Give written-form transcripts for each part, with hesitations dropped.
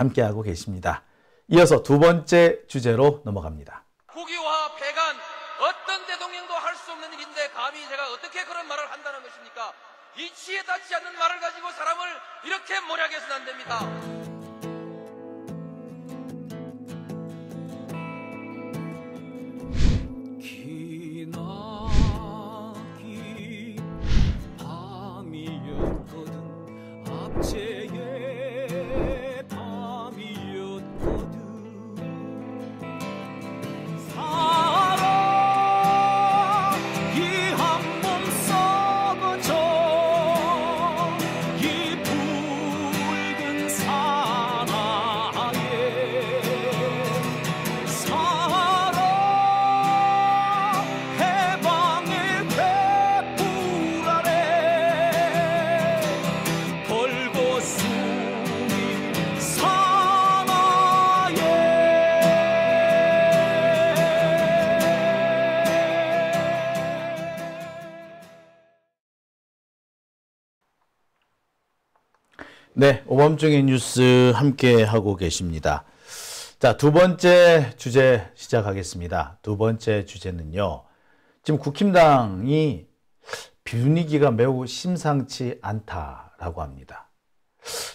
함께하고 계십니다. 이어서 두 번째 주제로 넘어갑니다. 국유화 폐간 어떤 대통령도 할 수 없는 일인데 감히 제가 어떻게 그런 말을 한다는 것입니까? 이치에 닿지 않는 말을 가지고 사람을 이렇게 몰아해서는 안 됩니다. 네, 오밤중의 뉴스 함께 하고 계십니다. 자, 두 번째 주제 시작하겠습니다. 두 번째 주제는요. 지금 국힘당이 분위기가 매우 심상치 않다라고 합니다.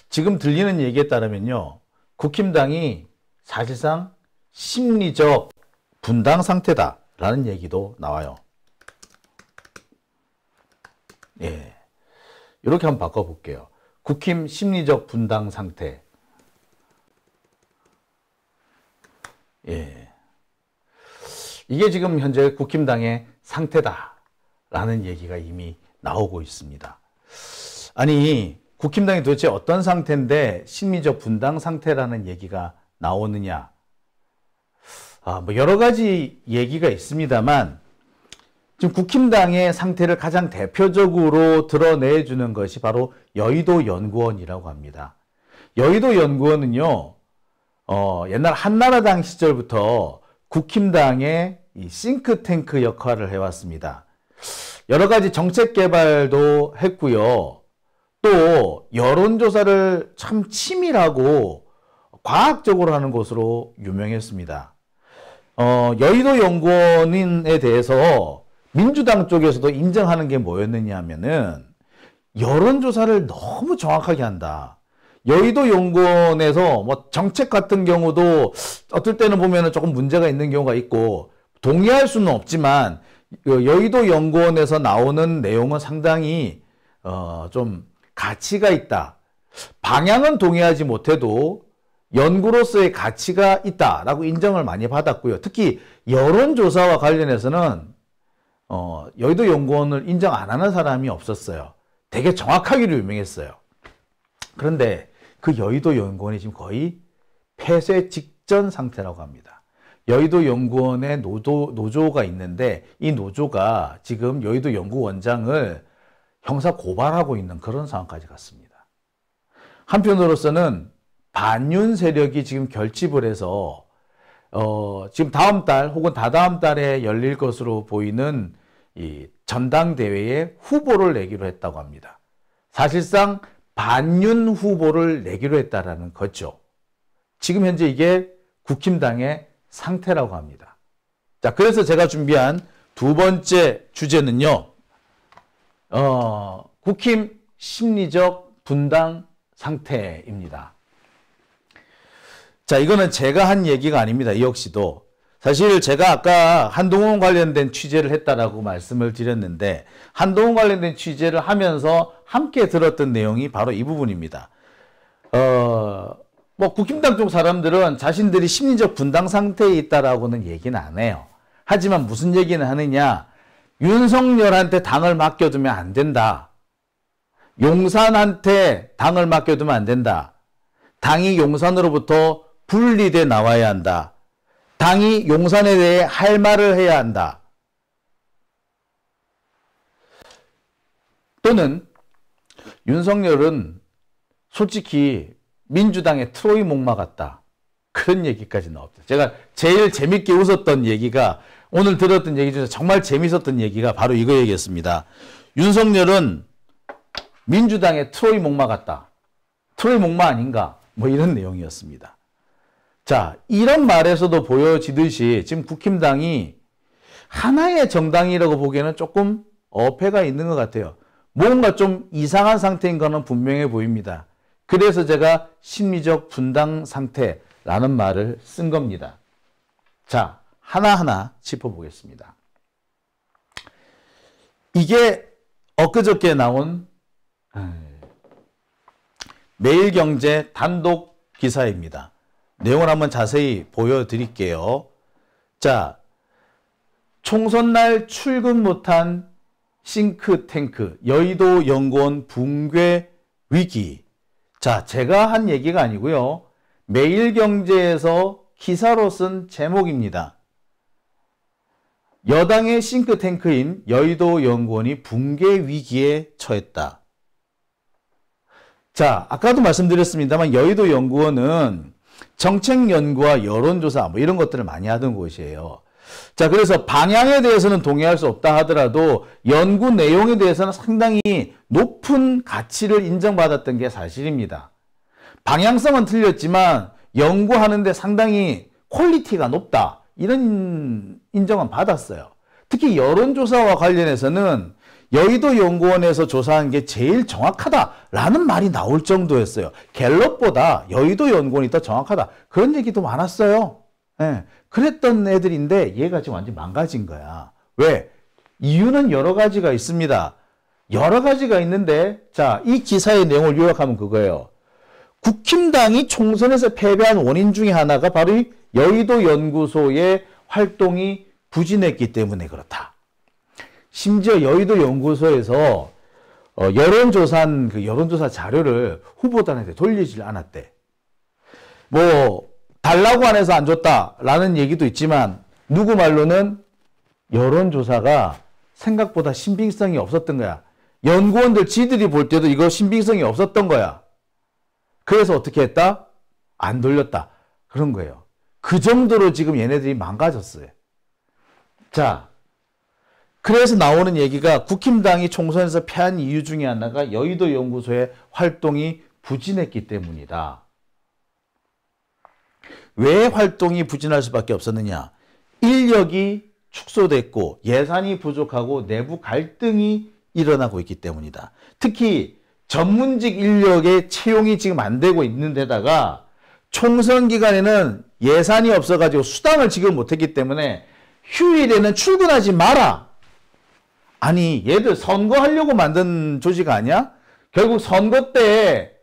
지금 들리는 얘기에 따르면요. 국힘당이 사실상 심리적 분당 상태다라는 얘기도 나와요. 예. 이렇게 한번 바꿔볼게요. 국힘 심리적 분당 상태. 예. 이게 지금 현재 국힘당의 상태다라는 얘기가 이미 나오고 있습니다. 아니, 국힘당이 도대체 어떤 상태인데 심리적 분당 상태라는 얘기가 나오느냐. 뭐 여러 가지 얘기가 있습니다만 지금 국힘당의 상태를 가장 대표적으로 드러내주는 것이 바로 여의도 연구원이라고 합니다. 여의도 연구원은요, 옛날 한나라당 시절부터 국힘당의 이 싱크탱크 역할을 해왔습니다. 여러 가지 정책 개발도 했고요. 또 여론조사를 참 치밀하고 과학적으로 하는 곳으로 유명했습니다. 여의도 연구원에 대해서 민주당 쪽에서도 인정하는 게 뭐였느냐 하면은 여론조사를 너무 정확하게 한다. 여의도 연구원에서 뭐 정책 같은 경우도 어떨 때는 보면은 조금 문제가 있는 경우가 있고 동의할 수는 없지만 여의도 연구원에서 나오는 내용은 상당히 좀 가치가 있다. 방향은 동의하지 못해도 연구로서의 가치가 있다라고 인정을 많이 받았고요. 특히 여론조사와 관련해서는 여의도 연구원을 인정 안 하는 사람이 없었어요. 되게 정확하기로 유명했어요. 그런데 그 여의도 연구원이 지금 거의 폐쇄 직전 상태라고 합니다. 여의도 연구원에 노조가 있는데 이 노조가 지금 여의도 연구원장을 형사 고발하고 있는 그런 상황까지 갔습니다. 한편으로서는 반윤 세력이 지금 결집을 해서 지금 다음 달 혹은 다다음 달에 열릴 것으로 보이는 이 전당대회에 후보를 내기로 했다고 합니다. 사실상 반윤 후보를 내기로 했다라는 거죠. 지금 현재 이게 국힘당의 상태라고 합니다. 자, 그래서 제가 준비한 두 번째 주제는요. 국힘 심리적 분당 상태입니다. 자, 이거는 제가 한 얘기가 아닙니다. 이 역시도. 사실 제가 아까 한동훈 관련된 취재를 했다라고 말씀을 드렸는데 한동훈 관련된 취재를 하면서 함께 들었던 내용이 바로 이 부분입니다. 뭐 국힘당 쪽 사람들은 자신들이 심리적 분당 상태에 있다라고는 얘기는 안 해요. 하지만 무슨 얘기는 하느냐. 윤석열한테 당을 맡겨두면 안 된다. 용산한테 당을 맡겨두면 안 된다. 당이 용산으로부터 분리돼 나와야 한다. 당이 용산에 대해 할 말을 해야 한다. 또는 윤석열은 솔직히 민주당의 트로이 목마 같다. 그런 얘기까지 나옵니다. 제가 제일 재밌게 웃었던 얘기가 오늘 들었던 얘기 중에서 정말 재밌었던 얘기가 바로 이거 얘기였습니다. 윤석열은 민주당의 트로이 목마 같다. 트로이 목마 아닌가? 뭐 이런 내용이었습니다. 자, 이런 말에서도 보여지듯이 지금 국힘당이 하나의 정당이라고 보기에는 조금 어폐가 있는 것 같아요. 뭔가 좀 이상한 상태인 거는 분명해 보입니다. 그래서 제가 심리적 분당 상태라는 말을 쓴 겁니다. 자, 하나하나 짚어보겠습니다. 이게 엊그저께 나온 매일경제 단독 기사입니다. 내용을 한번 자세히 보여드릴게요. 자, 총선날 출근 못한 싱크탱크 여의도 연구원 붕괴 위기. 자, 제가 한 얘기가 아니고요. 매일경제에서 기사로 쓴 제목입니다. 여당의 싱크탱크인 여의도 연구원이 붕괴 위기에 처했다. 자, 아까도 말씀드렸습니다만 여의도 연구원은 정책 연구와 여론조사 뭐 이런 것들을 많이 하던 곳이에요. 자, 그래서 방향에 대해서는 동의할 수 없다 하더라도 연구 내용에 대해서는 상당히 높은 가치를 인정받았던 게 사실입니다. 방향성은 틀렸지만 연구하는데 상당히 퀄리티가 높다. 이런 인정은 받았어요. 특히 여론조사와 관련해서는 여의도 연구원에서 조사한 게 제일 정확하다라는 말이 나올 정도였어요. 갤럽보다 여의도 연구원이 더 정확하다. 그런 얘기도 많았어요. 예, 그랬던 애들인데 얘가 지금 완전 망가진 거야. 왜? 이유는 여러 가지가 있습니다. 여러 가지가 있는데 자, 이 기사의 내용을 요약하면 그거예요. 국힘당이 총선에서 패배한 원인 중에 하나가 바로 이 여의도 연구소의 활동이 부진했기 때문에 그렇다. 심지어 여의도 연구소에서 여론조사한 그 여론조사 자료를 후보단한테 돌리질 않았대. 뭐 달라고 안 해서 안 줬다라는 얘기도 있지만 누구 말로는 여론조사가 생각보다 신빙성이 없었던 거야. 연구원들 지들이 볼 때도 이거 신빙성이 없었던 거야. 그래서 어떻게 했다? 안 돌렸다. 그런 거예요. 그 정도로 지금 얘네들이 망가졌어요. 자, 그래서 나오는 얘기가 국힘당이 총선에서 패한 이유 중에 하나가 여의도 연구소의 활동이 부진했기 때문이다. 왜 활동이 부진할 수밖에 없었느냐? 인력이 축소됐고 예산이 부족하고 내부 갈등이 일어나고 있기 때문이다. 특히 전문직 인력의 채용이 지금 안 되고 있는 데다가 총선 기간에는 예산이 없어가지고 수당을 지금 못했기 때문에 휴일에는 출근하지 마라. 아니, 얘들 선거하려고 만든 조직 아니야? 결국 선거 때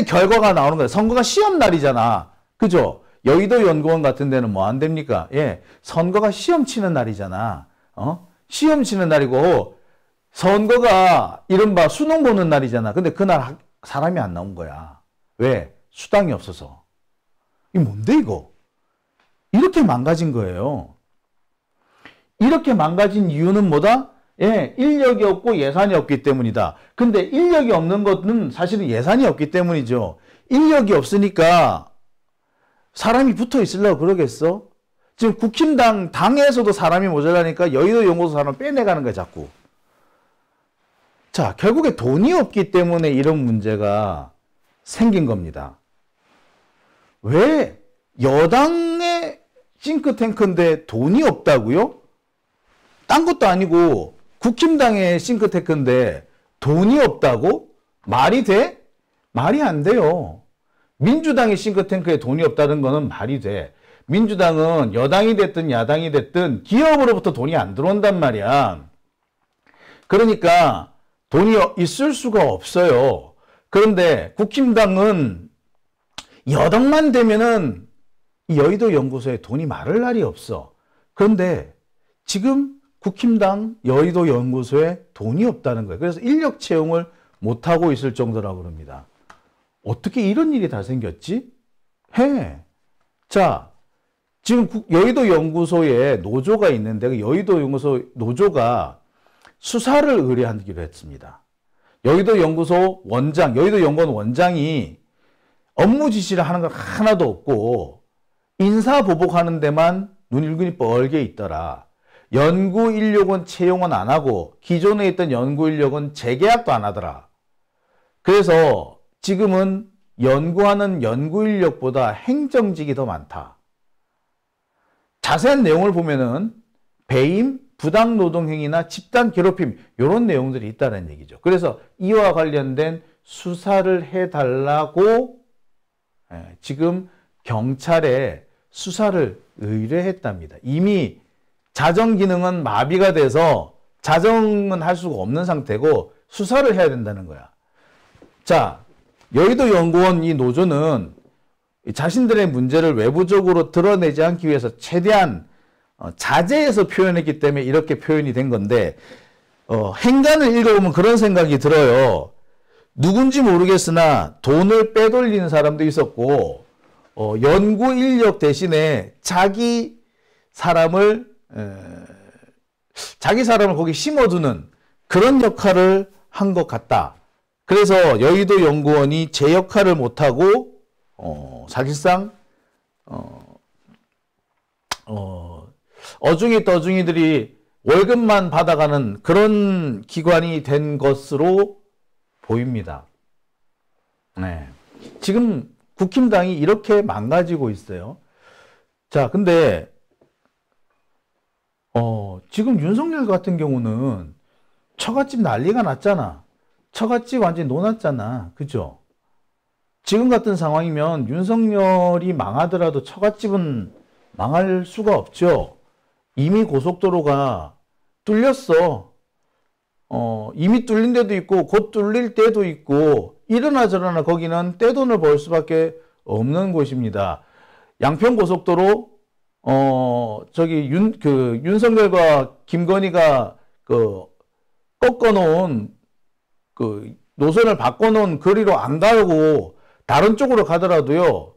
결과가 나오는 거예요. 선거가 시험 날이잖아. 그죠? 여의도 연구원 같은 데는 뭐 안 됩니까? 예. 선거가 시험 치는 날이잖아. 시험 치는 날이고, 선거가 이른바 수능 보는 날이잖아. 근데 그날 사람이 안 나온 거야. 왜? 수당이 없어서. 이게 뭔데, 이거? 이렇게 망가진 거예요. 이렇게 망가진 이유는 뭐다? 예, 인력이 없고 예산이 없기 때문이다. 근데 인력이 없는 것은 사실은 예산이 없기 때문이죠. 인력이 없으니까 사람이 붙어 있으려고 그러겠어? 지금 국힘당 당에서도 사람이 모자라니까 여의도 연구소 사람 빼내가는 거야, 자꾸. 자, 결국에 돈이 없기 때문에 이런 문제가 생긴 겁니다. 왜 여당의 싱크탱크인데 돈이 없다고요? 딴 것도 아니고 국힘당의 싱크탱크인데 돈이 없다고? 말이 돼? 말이 안 돼요. 민주당의 싱크탱크에 돈이 없다는 거는 말이 돼. 민주당은 여당이 됐든 야당이 됐든 기업으로부터 돈이 안 들어온단 말이야. 그러니까 돈이 있을 수가 없어요. 그런데 국힘당은 여당만 되면은 여의도 연구소에 돈이 마를 날이 없어. 그런데 지금 국힘당 여의도 연구소에 돈이 없다는 거예요. 그래서 인력 채용을 못하고 있을 정도라고 그럽니다. 어떻게 이런 일이 다 생겼지? 자, 지금 여의도 연구소에 노조가 있는데 그 여의도 연구소 노조가 수사를 의뢰하기로 했습니다. 여의도 연구소 원장, 여의도 연구원 원장이 업무 지시를 하는 건 하나도 없고 인사 보복하는 데만 눈일근이 뻘게 있더라. 연구 인력은 채용은 안 하고 기존에 있던 연구 인력은 재계약도 안 하더라. 그래서 지금은 연구하는 연구 인력보다 행정직이 더 많다. 자세한 내용을 보면은 배임, 부당 노동 행위나 집단 괴롭힘 이런 내용들이 있다는 얘기죠. 그래서 이와 관련된 수사를 해달라고 지금 경찰에 수사를 의뢰했답니다. 이미 자정 기능은 마비가 돼서 자정은 할 수가 없는 상태고 수사를 해야 된다는 거야. 자, 여의도 연구원 이 노조는 자신들의 문제를 외부적으로 드러내지 않기 위해서 최대한 자제해서 표현했기 때문에 이렇게 표현이 된 건데, 행간을 읽어보면 그런 생각이 들어요. 누군지 모르겠으나 돈을 빼돌리는 사람도 있었고, 연구 인력 대신에 자기 사람을 거기 심어두는 그런 역할을 한 것 같다. 그래서 여의도 연구원이 제 역할을 못하고 사실상 어중이 떠중이들이 월급만 받아가는 그런 기관이 된 것으로 보입니다. 네. 지금 국힘당이 이렇게 망가지고 있어요. 자, 근데 지금 윤석열 같은 경우는 처갓집 난리가 났잖아. 처갓집 완전히 놓았잖아. 그죠? 지금 같은 상황이면 윤석열이 망하더라도 처갓집은 망할 수가 없죠. 이미 고속도로가 뚫렸어. 이미 뚫린 데도 있고 곧 뚫릴 때도 있고 이러나 저러나 거기는 떼돈을 벌 수밖에 없는 곳입니다. 양평고속도로 윤석열과 김건희가 꺾어놓은 노선을 바꿔놓은 거리로 안 가고 다른 쪽으로 가더라도요.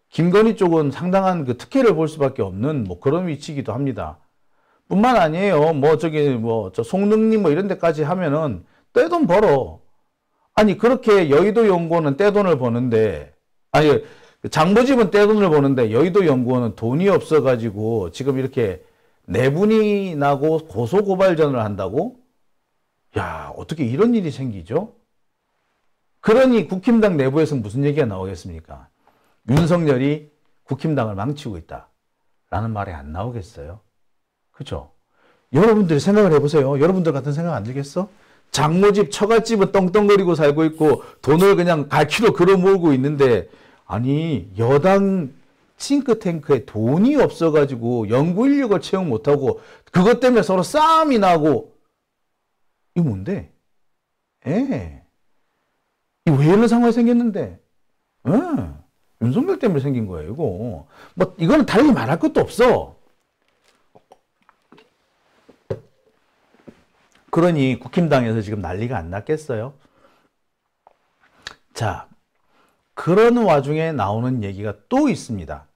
김건희 쪽은 상당한 특혜를 볼 수밖에 없는 그런 위치이기도 합니다. 뿐만 아니에요. 저 송릉리 이런 데까지 하면은 떼돈 벌어. 아니, 그렇게 여의도 연구원은 떼돈을 버는데, 장모집은 떼돈을 버는데 여의도 연구원은 돈이 없어가지고 지금 이렇게 내분이 나고 고소고발전을 한다고? 야, 어떻게 이런 일이 생기죠? 그러니 국힘당 내부에서 무슨 얘기가 나오겠습니까? 윤석열이 국힘당을 망치고 있다. 라는 말이 안 나오겠어요? 그죠? 여러분들이 생각을 해보세요. 여러분들 같은 생각 안 들겠어? 장모집, 처갓집은 떵떵거리고 살고 있고 돈을 그냥 갈퀴로 걸어 모으고 있는데, 아니, 여당 싱크탱크에 돈이 없어가지고 연구 인력을 채용 못하고 그것 때문에 서로 싸움이 나고, 이거 뭔데? 이거 왜 이런 상황이 생겼는데? 윤석열 때문에 생긴 거예요, 이거. 이거는 달리 말할 것도 없어. 그러니 국힘당에서 지금 난리가 안 났겠어요? 자, 그런 와중에 나오는 얘기가 또 있습니다.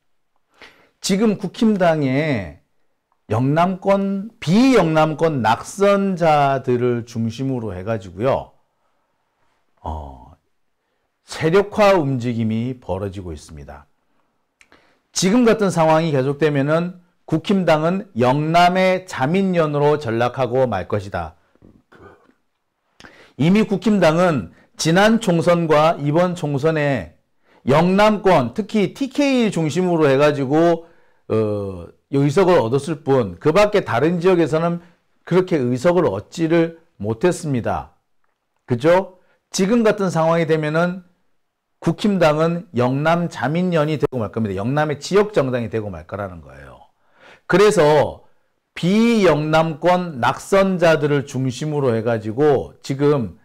지금 국힘당에 비영남권 낙선자들을 중심으로 해가지고요, 세력화 움직임이 벌어지고 있습니다. 지금 같은 상황이 계속되면은 국힘당은 영남의 자민련으로 전락하고 말 것이다. 이미 국힘당은 지난 총선과 이번 총선에 영남권, 특히 TK 중심으로 해가지고 의석을 얻었을 뿐, 그 밖에 다른 지역에서는 그렇게 의석을 얻지를 못했습니다. 그죠? 지금 같은 상황이 되면은 국힘당은 영남 자민련이 되고 말 겁니다. 영남의 지역 정당이 되고 말 거라는 거예요. 그래서 비영남권 낙선자들을 중심으로 해가지고 지금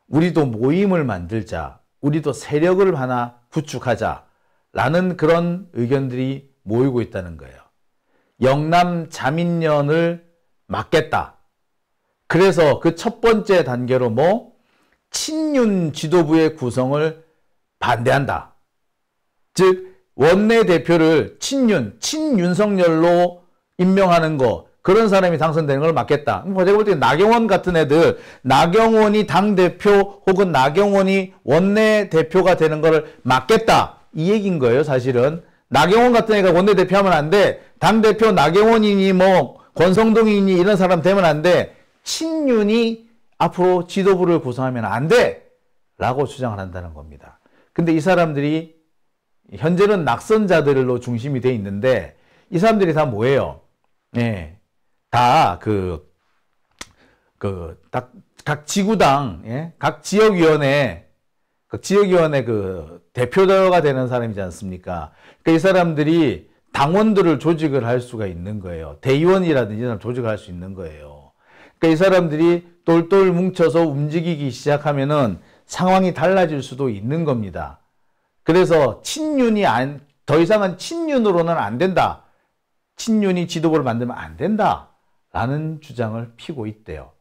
우리도 모임을 만들자, 우리도 세력을 하나 구축하자라는 그런 의견들이 모이고 있다는 거예요. 영남 자민련을 막겠다. 그래서 그 첫 번째 단계로 친윤 지도부의 구성을 반대한다. 즉 원내대표를 친윤석열로 임명하는 거, 그런 사람이 당선되는 걸 막겠다. 제가 볼 때 나경원 같은 애들, 나경원이 당대표 혹은 나경원이 원내대표가 되는 걸 막겠다. 이 얘기인 거예요, 사실은. 나경원 같은 애가 원내대표 하면 안 돼. 당대표 나경원이니 권성동이니 이런 사람 되면 안 돼. 친윤이 앞으로 지도부를 구성하면 안 돼. 라고 주장을 한다는 겁니다. 근데 이 사람들이 현재는 낙선자들로 중심이 돼 있는데 이 사람들이 다 뭐예요? 예. 다 각 지구당, 예? 각 지역위원회 그 대표가 되는 사람이지 않습니까? 그러니까 이 사람들이 당원들을 조직을 할 수가 있는 거예요. 대의원이라든지 이런 조직을 할 수 있는 거예요. 그러니까 이 사람들이 똘똘 뭉쳐서 움직이기 시작하면은 상황이 달라질 수도 있는 겁니다. 그래서 더 이상은 친윤으로는 안 된다. 친윤이 지도부를 만들면 안 된다라는 주장을 피고 있대요.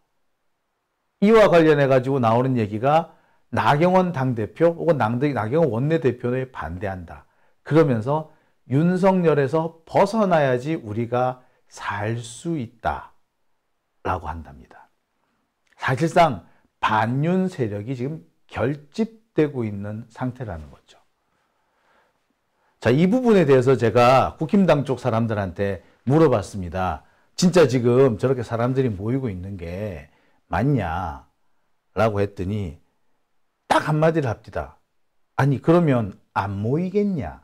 이와 관련해 가지고 나오는 얘기가 나경원 당대표 혹은 나경원 원내대표에 반대한다. 그러면서 윤석열에서 벗어나야지 우리가 살 수 있다 라고 한답니다. 사실상 반윤 세력이 지금 결집되고 있는 상태라는 거죠. 자, 이 부분에 대해서 제가 국힘당 쪽 사람들한테 물어봤습니다. 진짜 지금 저렇게 사람들이 모이고 있는 게 맞냐? 라고 했더니 딱 한마디를 합니다. 아니, 그러면 안 모이겠냐?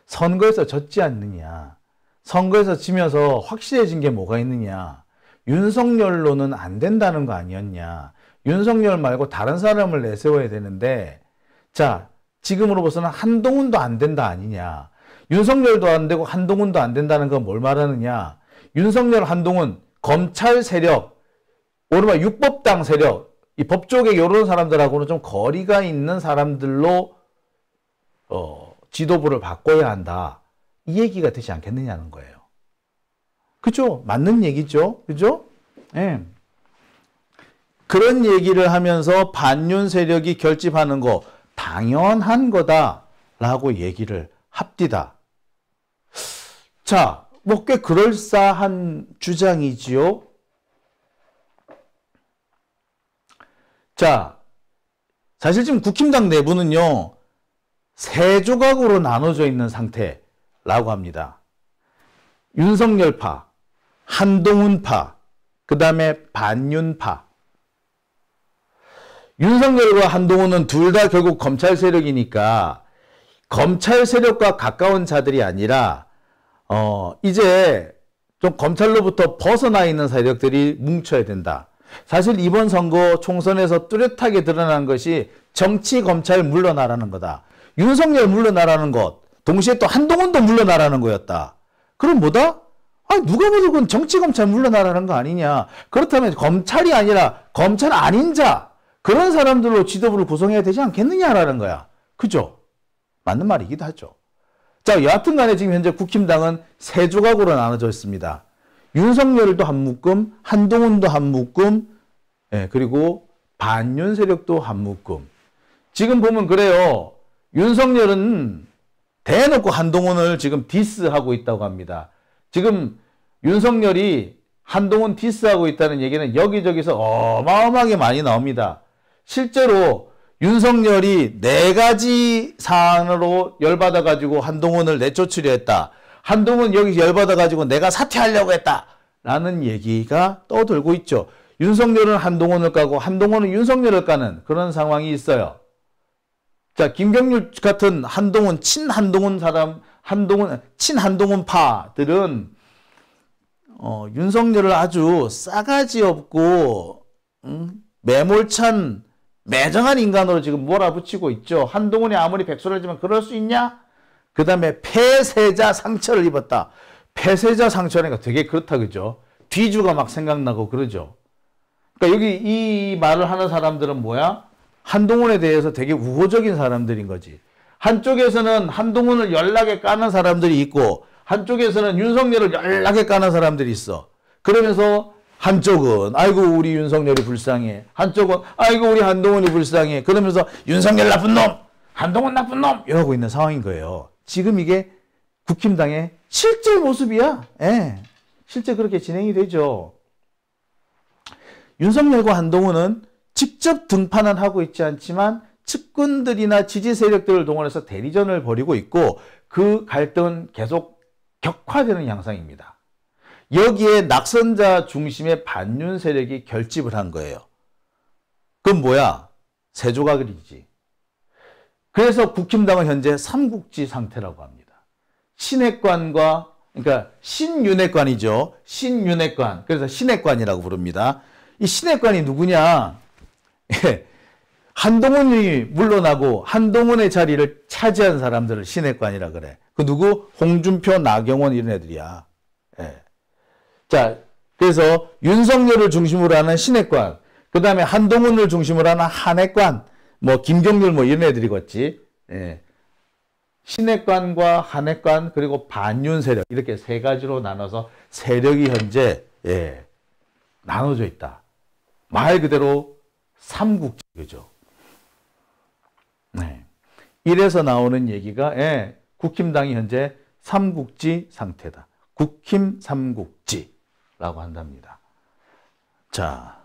선거에서 졌지 않느냐? 선거에서 지면서 확실해진 게 뭐가 있느냐? 윤석열로는 안 된다는 거 아니었냐? 윤석열 말고 다른 사람을 내세워야 되는데, 자, 지금으로서는 한동훈도 안 된다 아니냐? 윤석열도 안 되고 한동훈도 안 된다는 건 뭘 말하느냐? 윤석열, 한동훈, 검찰 세력, 오른말 육법당 세력, 이 법조계 이런 사람들하고는 좀 거리가 있는 사람들로 지도부를 바꿔야 한다. 이 얘기가 되지 않겠느냐는 거예요. 그죠? 맞는 얘기죠. 그죠? 예. 그런 얘기를 하면서 반윤 세력이 결집하는 거 당연한 거다라고 얘기를 합디다. 자, 뭐 꽤 그럴싸한 주장이지요. 자, 사실 지금 국힘당 내부는요, 세 조각으로 나눠져 있는 상태라고 합니다. 윤석열파, 한동훈파, 그 다음에 반윤파. 윤석열과 한동훈은 둘 다 결국 검찰 세력이니까 검찰 세력과 가까운 자들이 아니라 이제 좀 검찰로부터 벗어나 있는 세력들이 뭉쳐야 된다. 사실 이번 선거 총선에서 뚜렷하게 드러난 것이 정치 검찰 물러나라는 거다. 윤석열 물러나라는 것, 동시에 또 한동훈도 물러나라는 거였다. 그럼 뭐다? 누가 봐도 그건 정치 검찰 물러나라는 거 아니냐. 그렇다면 검찰이 아니라 검찰 아닌 자, 그런 사람들로 지도부를 구성해야 되지 않겠느냐라는 거야. 그죠? 맞는 말이기도 하죠. 자, 여하튼 간에 지금 현재 국힘당은 세 조각으로 나눠져 있습니다. 윤석열도 한 묶음, 한동훈도 한 묶음, 예, 그리고 반윤 세력도 한 묶음. 지금 보면 그래요. 윤석열은 대놓고 한동훈을 지금 디스하고 있다고 합니다. 지금 윤석열이 한동훈 디스하고 있다는 얘기는 여기저기서 어마어마하게 많이 나옵니다. 실제로 윤석열이 4가지 사안으로 열받아가지고 한동훈을 내쫓으려 했다. 한동훈 여기 열받아가지고 내가 사퇴하려고 했다. 라는 얘기가 떠들고 있죠. 윤석열은 한동훈을 까고 한동훈은 윤석열을 까는 그런 상황이 있어요. 자, 김경률 같은 한동훈, 친한동훈 친한동훈파들은 윤석열을 아주 싸가지 없고 매몰찬 매정한 인간으로 지금 몰아붙이고 있죠. 한동훈이 아무리 백수를 하지만 그럴 수 있냐? 그 다음에 폐쇄자 상처를 입었다. 폐쇄자 상처라니까 되게 그렇다, 그죠? 뒤주가 막 생각나고 그러죠. 그러니까 여기 이 말을 하는 사람들은 뭐야? 한동훈에 대해서 되게 우호적인 사람들인 거지. 한쪽에서는 한동훈을 연락에 까는 사람들이 있고 한쪽에서는 윤석열을 연락에 까는 사람들이 있어. 그러면서 한쪽은 아이고 우리 윤석열이 불쌍해. 한쪽은 아이고 우리 한동훈이 불쌍해. 그러면서 윤석열 나쁜 놈, 한동훈 나쁜 놈 이러고 있는 상황인 거예요. 지금 이게 국힘당의 실제 모습이야. 예. 실제 그렇게 진행이 되죠. 윤석열과 한동훈은 직접 등판은 하고 있지 않지만 측근들이나 지지 세력들을 동원해서 대리전을 벌이고 있고 그 갈등은 계속 격화되는 양상입니다. 여기에 낙선자 중심의 반윤 세력이 결집을 한 거예요. 그건 뭐야? 세 조각이지. 그래서 국힘당은 현재 삼국지 상태라고 합니다. 신핵관과, 그러니까 신윤핵관이죠. 신윤핵관. 그래서 신핵관이라고 부릅니다. 이 신핵관이 누구냐? 한동훈이 물러나고 한동훈의 자리를 차지한 사람들을 신핵관이라 그래. 그 누구? 홍준표, 나경원 이런 애들이야. 예. 자, 그래서 윤석열을 중심으로 하는 신핵관, 그 다음에 한동훈을 중심으로 하는 한핵관, 뭐 김경률 뭐 이런 애들이겠지. 예. 신핵관과 한핵관 그리고 반윤 세력 이렇게 세 가지로 나눠서 세력이 현재 나눠져 있다. 말 그대로 삼국지죠. 네. 이래서 나오는 얘기가 국힘당이 현재 삼국지 상태다. 국힘 삼국지라고 한답니다. 자,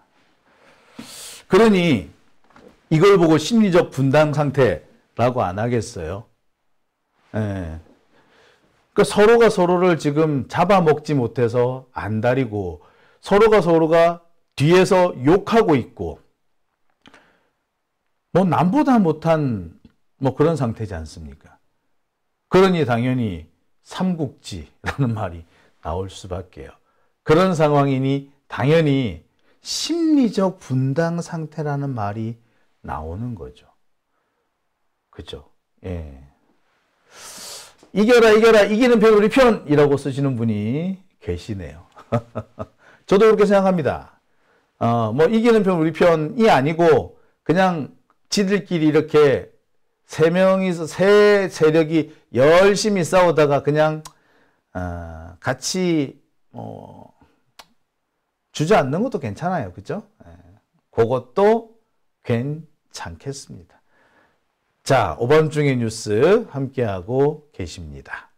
그러니 이걸 보고 심리적 분당 상태라고 안 하겠어요? 그러니까 서로가 서로를 지금 잡아먹지 못해서 안달이고 서로가 뒤에서 욕하고 있고 뭐 남보다 못한 뭐 그런 상태지 않습니까? 그러니 당연히 삼국지라는 말이 나올 수밖에요. 그런 상황이니 당연히 심리적 분당 상태라는 말이 나오는 거죠. 그죠? 예. 이겨라, 이기는 편 우리 편이라고 쓰시는 분이 계시네요. 저도 그렇게 생각합니다. 뭐 이기는 편 우리 편이 아니고 그냥 지들끼리 이렇게 세 명이서 세 세력이 열심히 싸우다가 그냥 같이 주저앉는 것도 괜찮아요. 그죠? 그것도 괜찮겠습니다. 자, 오밤중의 뉴스 함께하고 계십니다.